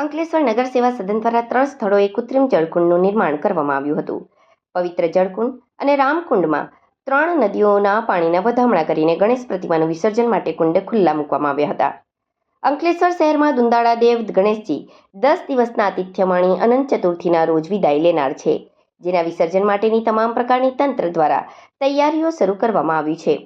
અંકલેશ્વર નગર સેવા સદન દ્વારા 3 સ્થળોએ કૃત્રિમ જળકુંડનું નિર્માણ કરવામાં આવ્યું હતું. પવિત્ર જળકુંડ અને રામકુંડમાં 3 નદીઓના પાણીના વધામણા કરીને ગણેશ પ્રતિમાનું વિસર્જન માટે કુંડ ખુલ્લા મૂકવામાં આવ્યા હતા. અંકલેશ્વર શહેરમાં દુંદાળા દેવ ગણેશજી 10 દિવસના આતિથ્ય માણી અનંત ચતુર્થીના રોજ વિદાય લેનાર છે, જેના વિસર્જન માટેની તમામ પ્રકારની તંત્ર દ્વારા તૈયારીઓ શરૂ કરવામાં આવી છે.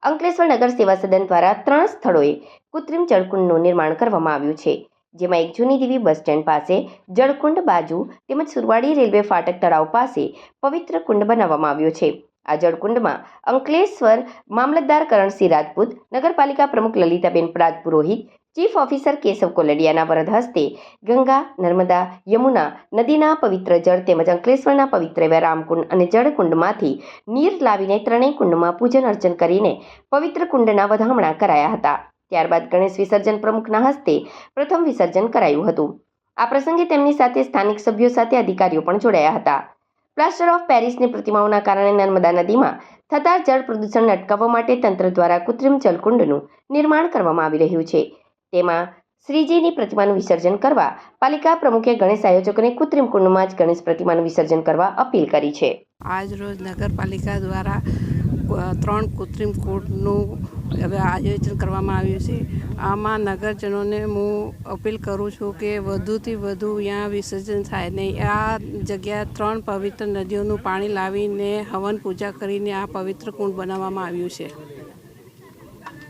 અંકલેશ્વર નગર સેવા સદન દ્વારા 3 સ્થળોએ કૃત્રિમ જળકુંડનું નિર્માણ કરવામાં આવ્યું છે, જેમાં એક જૂની દેવી બસ સ્ટેન્ડ પાસે જળકુંડ બાજુ તેમજ સુરવાડી રેલવે ફાટક તળાવ પાસે પવિત્ર કુંડ બનાવવામાં આવ્યો છે. આ જળકુંડમાં અંકલેશ્વર મામલતદાર કરણસિંહ રાજપૂત, નગરપાલિકા પ્રમુખ લલિતાબેન રાજપુરોહિત, ચીફ ઓફિસર કેશવ કોલડિયાના વરદ હસ્તે ગંગા, નર્મદા, યમુના નદીના પવિત્ર જળ તેમજ અંકલેશ્વરના પવિત્ર એવા રામકુંડ અને જળકુંડમાંથી નીર લાવીને ત્રણેય કુંડમાં પૂજન અર્ચન કરીને પવિત્ર કુંડના વધામણા કરાયા હતા. ત્યારબાદ ગણેશ વિસર્જન પ્રમુખના હસ્તે પ્રથમ વિસર્જન કરાયું હતું. આ પ્રસંગે તેમની સાથે સ્થાનિક સભ્યો સાથે અધિકારીઓ પણ જોડાયા હતા. પ્લાસ્ટર ઓફ પેરિસની પ્રતિમાઓના કારણે નર્મદા નદીમાં થતા જળ પ્રદૂષણને અટકાવવા માટે તંત્ર દ્વારા કૃત્રિમ જળકુંડનું નિર્માણ કરવામાં આવી રહ્યું છે. તેમાં શ્રીજીની પ્રતિમાનું વિસર્જન કરવા પાલિકા પ્રમુખે ગણેશ આયોજકોને કૃત્રિમ કુંડમાં જ ગણેશ પ્રતિમાનું વિસર્જન કરવા અપીલ કરી છે. આજ રોજ નગરપાલિકા દ્વારા 3 કૃત્રિમ કુંડનું હવે આયોજન કરવામાં આવ્યું છે. આમાં નગરજનોને હું અપીલ કરું છું કે વધુથી વધુ અહીંયા વિસર્જન થાય ને આ જગ્યા 3 પવિત્ર નદીઓનું પાણી લાવીને હવન પૂજા કરીને આ પવિત્ર કુંડ બનાવવામાં આવ્યું છે.